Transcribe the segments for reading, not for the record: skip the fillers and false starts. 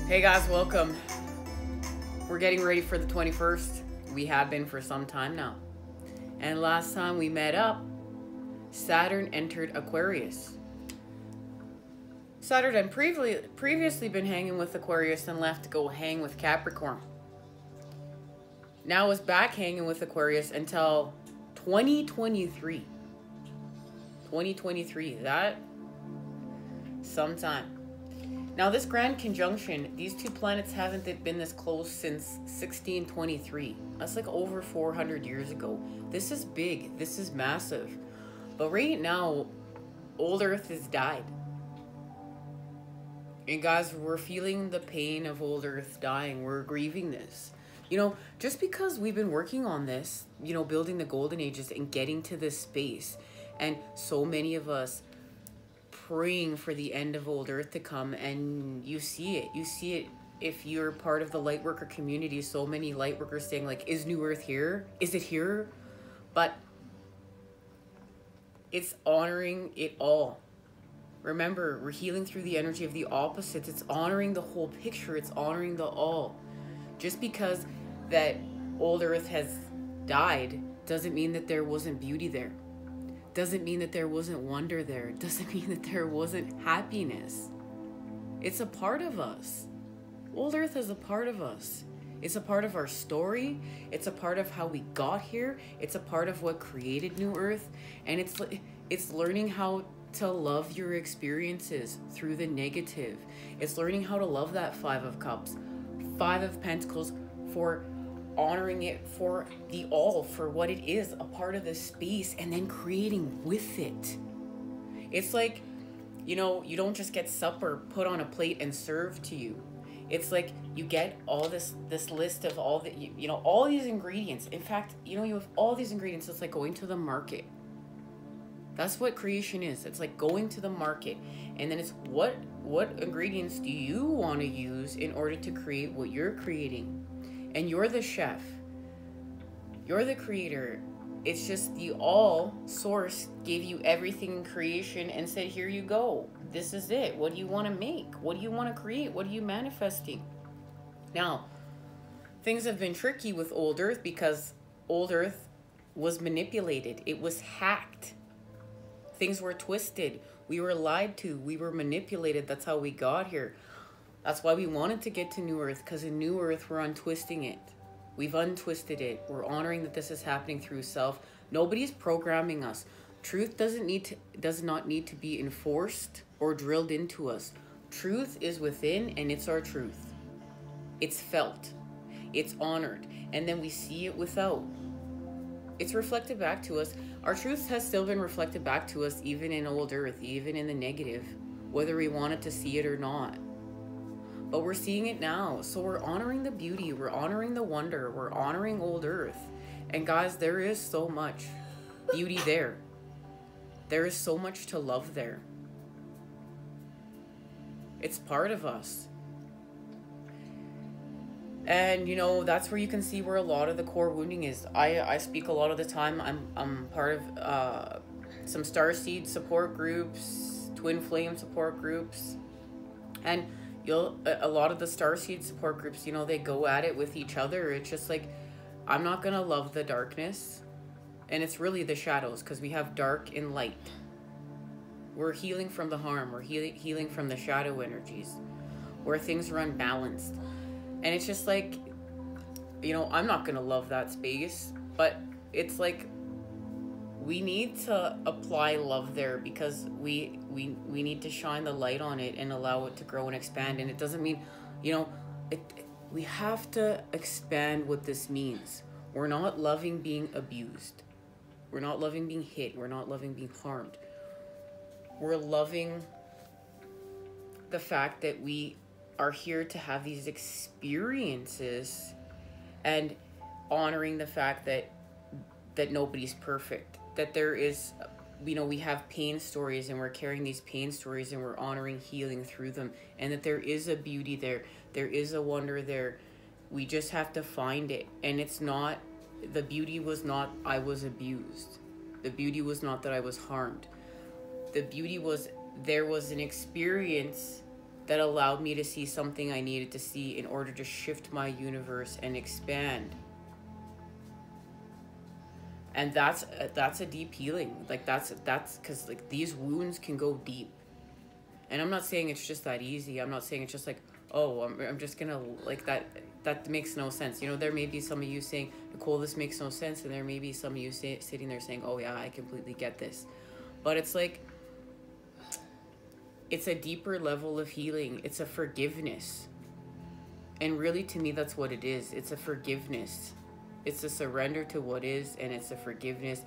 Hey guys, welcome. We're getting ready for the 21st. We have been for some time now. And last time we met up, Saturn entered Aquarius. Saturn had previously been hanging with Aquarius and left to go hang with Capricorn. Now is back hanging with Aquarius until 2023. 2023, that sometime. Now this grand conjunction, these two planets haven't been this close since 1623. That's like over 400 years ago. This is big, this is massive. But right now, old Earth has died. And guys, we're feeling the pain of old Earth dying. We're grieving this. You know, just because we've been working on this, you know, building the golden ages and getting to this space, and so many of us praying for the end of old Earth to come, and you see it if you're part of the light worker community. So many light workers saying like, is new Earth here? Is it here? But it's honoring it all. Remember, we're healing through the energy of the opposites. It's honoring the whole picture. It's honoring the all. Just because that old Earth has died doesn't mean that there wasn't beauty there. Doesn't mean that there wasn't wonder there. Doesn't mean that there wasn't happiness. It's a part of us. Old Earth is a part of us. It's a part of our story. It's a part of how we got here. It's a part of what created New Earth. And it's learning how to love your experiences through the negative. It's learning how to love that Five of Cups, Five of Pentacles, for honoring it for the all, for what it is, a part of the space, and then creating with it. It's like, you know, you don't just get supper put on a plate and served to you. It's like you get all this list of all the, you know, all these ingredients. In fact, you know, you have all these ingredients. It's like going to the market. That's what creation is. It's like going to the market, and then it's what ingredients do you want to use in order to create what you're creating. And you're the chef. You're the creator. It's just the all source gave you everything in creation and said, here you go. This is it. What do you want to make? What do you want to create? What are you manifesting? Now, things have been tricky with old Earth because old Earth was manipulated. It was hacked. Things were twisted. We were lied to. We were manipulated. That's how we got here. That's why we wanted to get to New Earth, because in New Earth, we're untwisting it. We've untwisted it. We're honoring that this is happening through self. Nobody's programming us. Truth does not need to be enforced or drilled into us. Truth is within, and it's our truth. It's felt. It's honored. And then we see it without. It's reflected back to us. Our truth has still been reflected back to us, even in old Earth, even in the negative, whether we wanted to see it or not. But we're seeing it now. So we're honoring the beauty. We're honoring the wonder. We're honoring old Earth. And guys, there is so much beauty there. There is so much to love there. It's part of us. And, you know, that's where you can see where a lot of the core wounding is. I speak a lot of the time. I'm part of some Starseed support groups, Twin Flame support groups. And a lot of the Starseed support groups, you know, they go at it with each other. It's just like, I'm not going to love the darkness. And it's really the shadows, because we have dark and light. We're healing from the harm. We're healing from the shadow energies, where things are unbalanced. And it's just like, you know, I'm not going to love that space. But it's like, we need to apply love there, because we need to shine the light on it and allow it to grow and expand. And it doesn't mean, you know, we have to expand what this means. We're not loving being abused. We're not loving being hit. We're not loving being harmed. We're loving the fact that we are here to have these experiences, and honoring the fact that nobody's perfect. That there is, you know, we have pain stories, and we're carrying these pain stories, and we're honoring healing through them. And that there is a beauty there. There is a wonder there. We just have to find it. And it's not, the beauty was not I was abused. The beauty was not that I was harmed. The beauty was there was an experience that allowed me to see something I needed to see in order to shift my universe and expand. And that's a deep healing. Like that's because like these wounds can go deep. And I'm not saying it's just that easy. I'm not saying it's just like, oh, I'm just gonna like that. That makes no sense. You know, there may be some of you saying, Nicole, this makes no sense, and there may be some of you sitting there saying, oh yeah, I completely get this. But it's like, it's a deeper level of healing. It's a forgiveness. And really, to me, that's what it is. It's a forgiveness. It's a surrender to what is, and it's a forgiveness,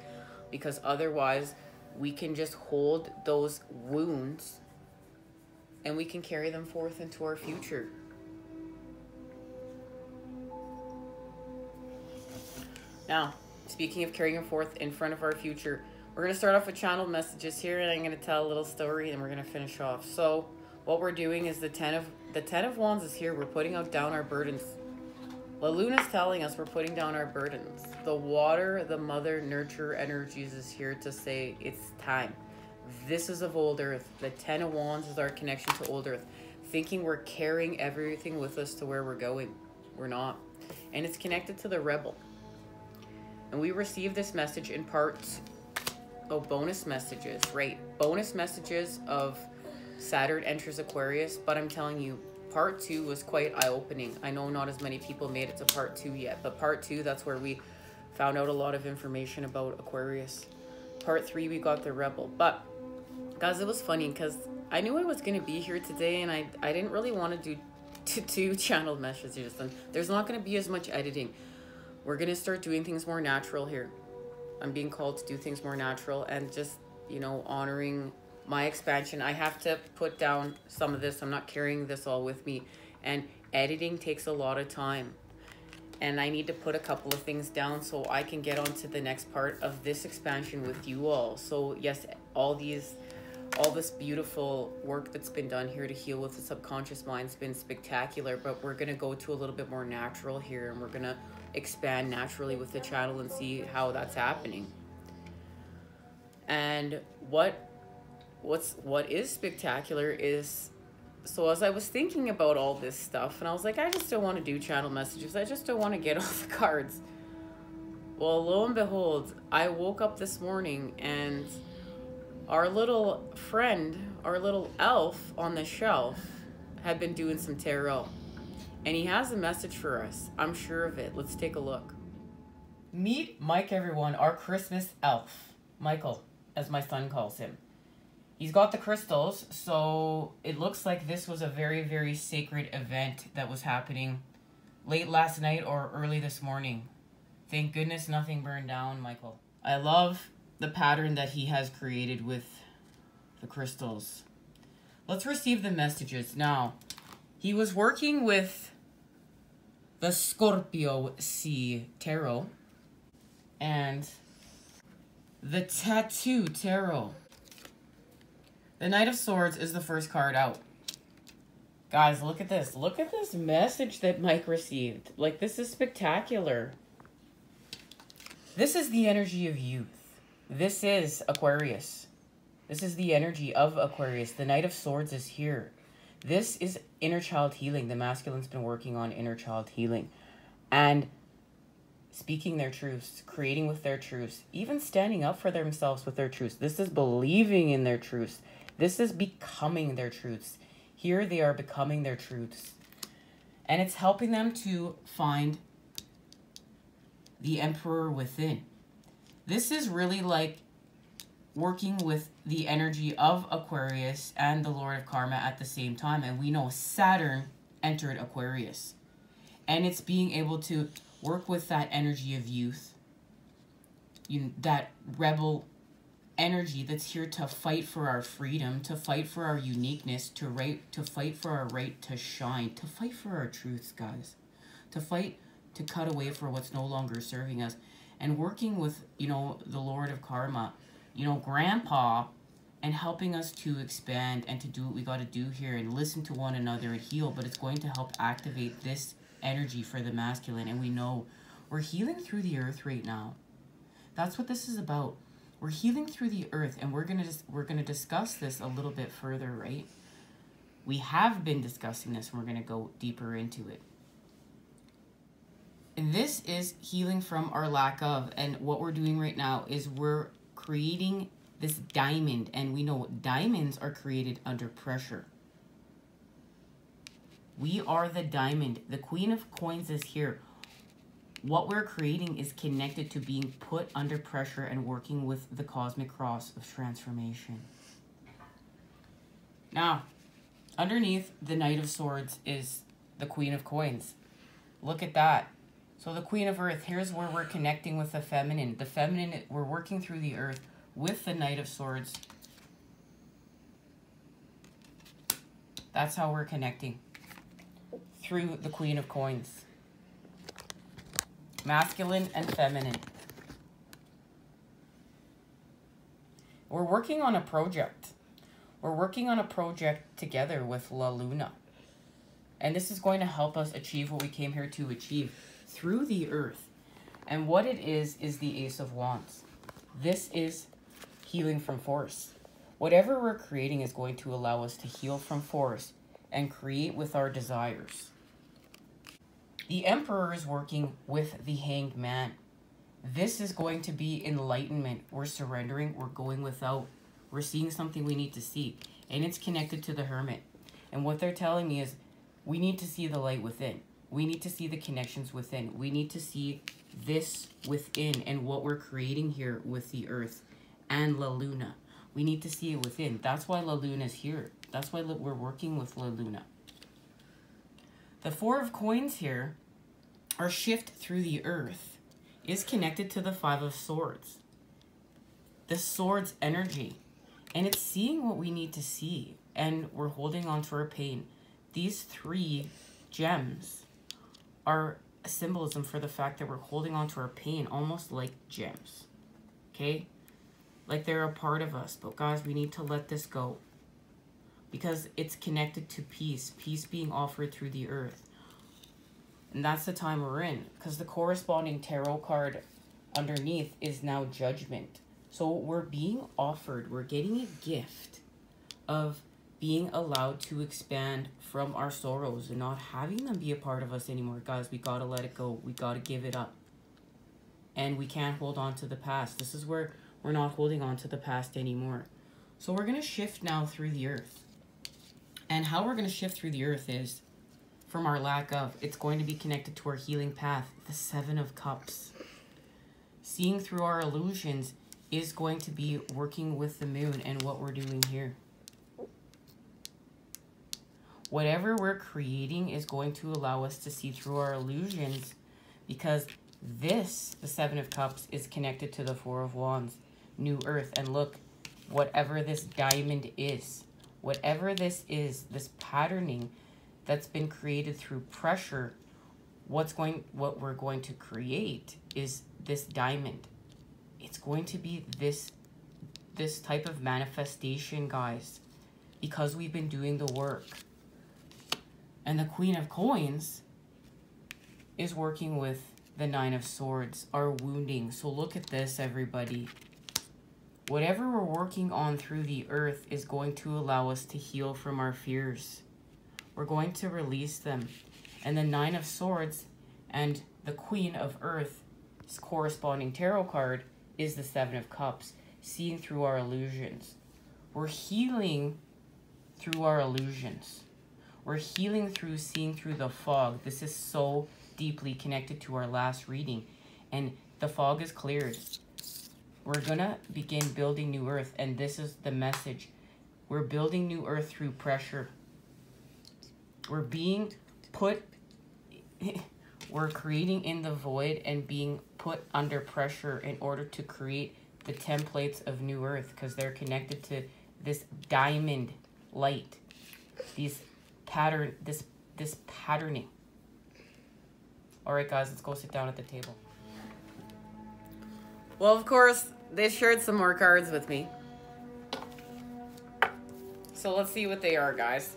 because otherwise we can just hold those wounds and we can carry them forth into our future. Now, speaking of carrying them forth in front of our future, we're going to start off with channeled messages here, and I'm going to tell a little story, and we're going to finish off. So what we're doing is the 10 of Wands is here. We're putting out down our burdens. La Luna's telling us we're putting down our burdens. The water, the mother nurture energies is here to say it's time. This is of old earth. The 10 of Wands is our connection to old earth. Thinking we're carrying everything with us to where we're going. We're not. And it's connected to the rebel. And we received this message in parts. Oh, bonus messages, right? Bonus messages of Saturn enters Aquarius. But I'm telling you, part 2 was quite eye-opening. I know not as many people made it to part 2 yet, but part 2, that's where we found out a lot of information about Aquarius. Part 3, we got the rebel. But guys, it was funny because I knew I was going to be here today, and I didn't really want to do channeled messages. And there's not going to be as much editing. We're going to start doing things more natural here. I'm being called to do things more natural and just, you know, honoring my expansion. I have to put down some of this. I'm not carrying this all with me, and editing takes a lot of time, and I need to put a couple of things down so I can get on to the next part of this expansion with you all. So yes, all this beautiful work that's been done here to heal with the subconscious mind's been spectacular, but we're going to go to a little bit more natural here, and we're going to expand naturally with the channel and see how that's happening. And what is spectacular is, so as I was thinking about all this stuff, and I was like, I just don't want to do channel messages. I just don't want to get all the cards. Well, lo and behold, I woke up this morning and our little friend, our little elf on the shelf had been doing some tarot. And he has a message for us. I'm sure of it. Let's take a look. Meet Mike, everyone, our Christmas elf. Michael, as my son calls him. He's got the crystals, so it looks like this was a very, very sacred event that was happening late last night or early this morning. Thank goodness nothing burned down, Michael. I love the pattern that he has created with the crystals. Let's receive the messages. Now, he was working with the Scorpio Sea Tarot and the Tattoo Tarot. The Knight of Swords is the first card out. Guys, look at this. Look at this message that Mike received. Like, this is spectacular. This is the energy of youth. This is Aquarius. This is the energy of Aquarius. The Knight of Swords is here. This is inner child healing. The masculine's been working on inner child healing. And speaking their truths, creating with their truths, even standing up for themselves with their truths. This is believing in their truths. This is becoming their truths. Here they are becoming their truths. And it's helping them to find the Emperor within. This is really like working with the energy of Aquarius and the Lord of Karma at the same time. And we know Saturn entered Aquarius. And it's being able to work with that energy of youth, that rebel energy that's here to fight for our freedom, to fight for our uniqueness, to fight for our right to shine, to fight for our truths, guys, to fight to cut away for what's no longer serving us, and working with, you know, the Lord of Karma, you know, Grandpa, and helping us to expand and to do what we got to do here and listen to one another and heal. But it's going to help activate this energy for the masculine. And we know we're healing through the earth right now. That's what this is about. We're healing through the earth, and we're gonna discuss this a little bit further, right? We have been discussing this, and we're going to go deeper into it. And this is healing from our lack of. And what we're doing right now is we're creating this diamond. And we know diamonds are created under pressure. We are the diamond. The Queen of Coins is here. What we're creating is connected to being put under pressure and working with the cosmic cross of transformation. Now, underneath the Knight of Swords is the Queen of Coins. Look at that. So the Queen of Earth, here's where we're connecting with the feminine. The feminine, we're working through the earth with the Knight of Swords. That's how we're connecting. Through the Queen of Coins. Masculine and feminine. We're working on a project. We're working on a project together with La Luna. And this is going to help us achieve what we came here to achieve through the earth. And what it is the Ace of Wands. This is healing from force. Whatever we're creating is going to allow us to heal from force and create with our desires. The Emperor is working with the Hanged Man. This is going to be enlightenment. We're surrendering. We're going without. We're seeing something we need to see. And it's connected to the Hermit. And what they're telling me is we need to see the light within. We need to see the connections within. We need to see this within and what we're creating here with the earth and La Luna. We need to see it within. That's why La Luna is here. That's why we're working with La Luna. The Four of Coins here, our shift through the earth, is connected to the Five of Swords. The Swords energy. And it's seeing what we need to see. And we're holding on to our pain. These three gems are a symbolism for the fact that we're holding on to our pain almost like gems. Okay? Like they're a part of us. But guys, we need to let this go. Because it's connected to peace. Peace being offered through the earth. And that's the time we're in. Because the corresponding tarot card underneath is now Judgment. So we're being offered, we're getting a gift of being allowed to expand from our sorrows and not having them be a part of us anymore. Guys, we gotta let it go. We gotta give it up. And we can't hold on to the past. This is where we're not holding on to the past anymore. So we're gonna shift now through the earth. And how we're gonna shift through the earth is from our lack of. It's going to be connected to our healing path, the Seven of Cups. Seeing through our illusions is going to be working with the moon and what we're doing here. Whatever we're creating is going to allow us to see through our illusions, because this, the Seven of Cups, is connected to the Four of Wands, New Earth. And look, whatever this diamond is, whatever this is, this patterning that's been created through pressure, what we're going to create is this diamond. It's going to be this type of manifestation, guys, because we've been doing the work. And the Queen of Coins is working with the Nine of Swords, our wounding. So look at this, everybody. Whatever we're working on through the earth is going to allow us to heal from our fears. We're going to release them. And the Nine of Swords and the Queen of Earth's corresponding tarot card is the Seven of Cups, seeing through our illusions. We're healing through our illusions. We're healing through seeing through the fog. This is so deeply connected to our last reading. And the fog is cleared. We're going to begin building new earth. And this is the message. We're building new earth through pressure. We're being put... We're creating in the void and being put under pressure in order to create the templates of new earth, because they're connected to this diamond light, this patterning. All right, guys, let's go sit down at the table. Well, of course, they shared some more cards with me. So let's see what they are, guys.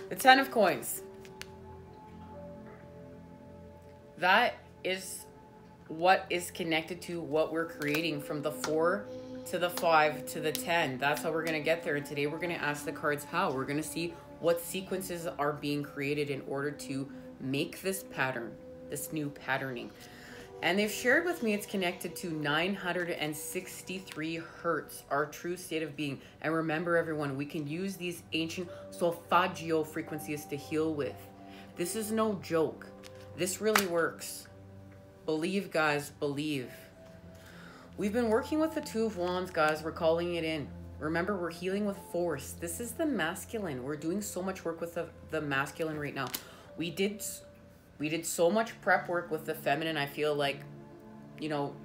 The Ten of Coins. That is what is connected to what we're creating from the Four to the 5 to the 10. That's how we're going to get there. And today we're going to ask the cards how. We're going to see what sequences are being created in order to make this pattern, this new patterning. And they've shared with me it's connected to 963 hertz, our true state of being. And remember, everyone, we can use these ancient solfeggio frequencies to heal with. This is no joke. This really works. Believe, guys, believe. We've been working with the Two of Wands, guys. We're calling it in. Remember, we're healing with force. This is the masculine. We're doing so much work with the masculine right now. We did so much prep work with the feminine. I feel like, you know,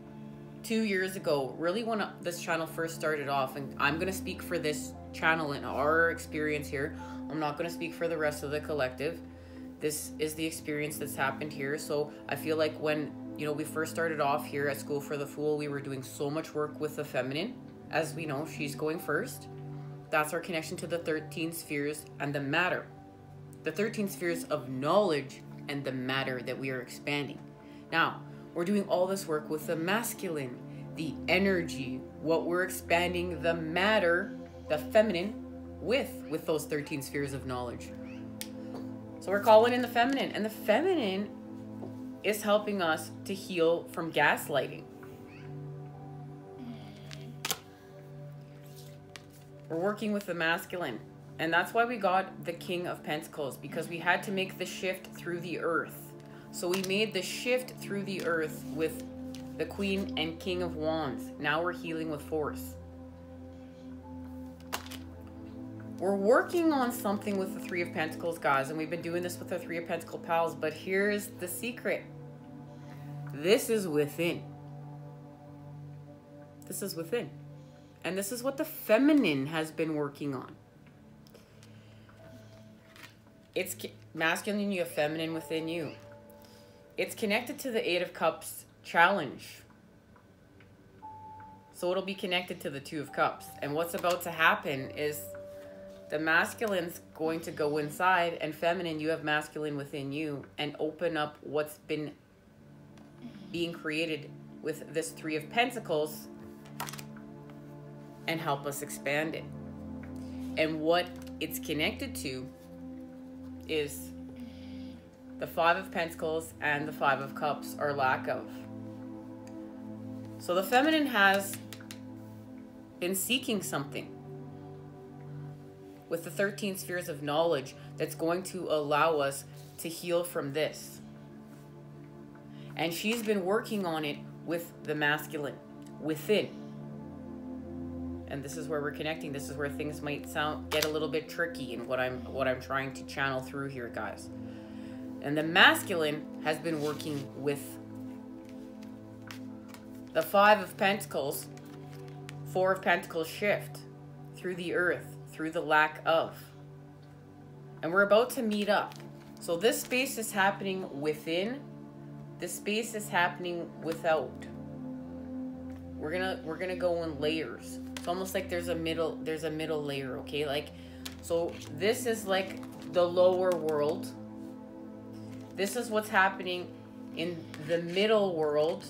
2 years ago, really when this channel first started off, and I'm going to speak for this channel and our experience here. I'm not going to speak for the rest of the collective. This is the experience that's happened here. So I feel like when, you know, we first started off here at School for the Fool, we were doing so much work with the feminine. As we know, she's going first. That's our connection to the 13 spheres and the matter. The 13 spheres of knowledge and the matter that we are expanding. Now, we're doing all this work with the masculine, the energy, what we're expanding the matter, the feminine, with those 13 spheres of knowledge. So we're calling in the feminine, and the feminine is helping us to heal from gaslighting. We're working with the masculine. And that's why we got the King of Pentacles, because we had to make the shift through the earth. So we made the shift through the earth with the Queen and King of Wands. Now we're healing with force. We're working on something with the Three of Pentacles, guys. And we've been doing this with the Three of Pentacle pals. But here's the secret. This is within. This is within. And this is what the feminine has been working on. It's masculine, you have feminine within you. It's connected to the Eight of Cups challenge. So it'll be connected to the Two of Cups. And what's about to happen is the masculine's going to go inside, and feminine, you have masculine within you, and open up what's been being created with this Three of Pentacles and help us expand it. And what it's connected to is the Five of Pentacles and the Five of Cups, or lack of. So the feminine has been seeking something with the 13 spheres of knowledge that's going to allow us to heal from this. And she's been working on it with the masculine within. And this is where we're connecting. This is where things might get a little bit tricky in what I'm trying to channel through here, guys. And the masculine has been working with the Five of Pentacles, Four of Pentacles shift through the earth, through the lack of. And we're about to meet up. So this space is happening within. This space is happening without. We're gonna go in layers. It's almost like there's a middle layer, okay? Like, so this is like the lower world. This is what's happening in the middle world,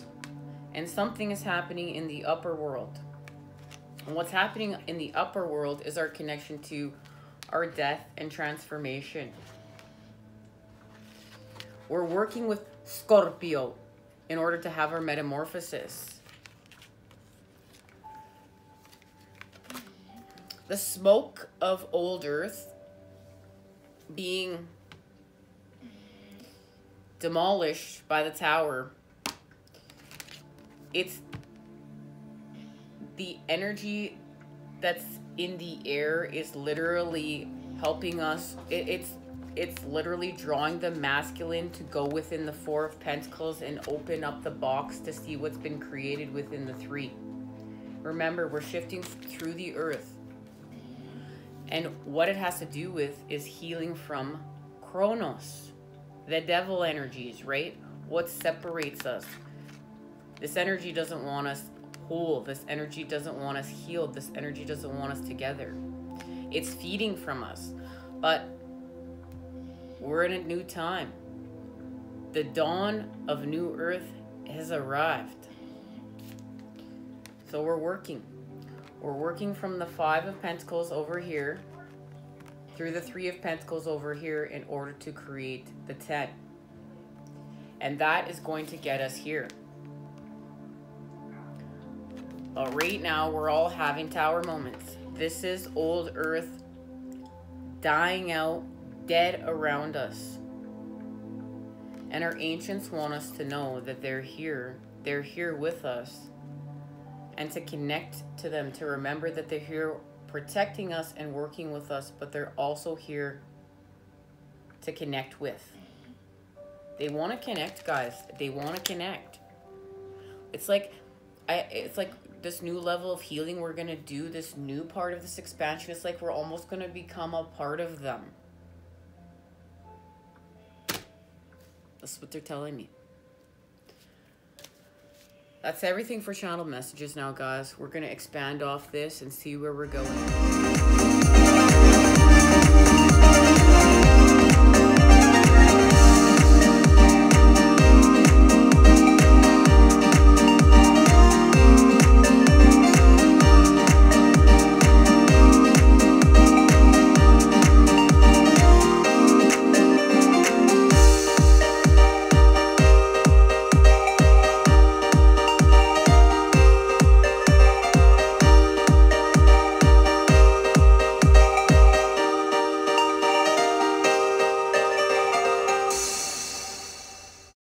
and something is happening in the upper world. And what's happening in the upper world is our connection to our death and transformation. We're working with Scorpio in order to have our metamorphosis. The smoke of old earth being demolished by the tower. It's the energy that's in the air is literally helping us. It's literally drawing the masculine to go within the Four of Pentacles and open up the box to see what's been created within the Three. Remember, we're shifting through the earth. And what it has to do with is healing from Kronos, the devil energies, right? What separates us. This energy doesn't want us whole. This energy doesn't want us healed. This energy doesn't want us together. It's feeding from us. But we're in a new time. The dawn of new earth has arrived. So we're working. We're working from the 5 of Pentacles over here through the 3 of Pentacles over here in order to create the 10. And that is going to get us here. But right now, we're all having tower moments. This is old Earth dying out, dead around us. And our ancients want us to know that they're here. They're here with us. And to connect to them, to remember that they're here protecting us and working with us, but they're also here to connect with. They want to connect, guys. They want to connect. It's like this new level of healing we're going to do, this new part of this expansion. It's like we're almost going to become a part of them. That's what they're telling me. That's everything for channel messages now, guys. We're going to expand off this and see where we're going.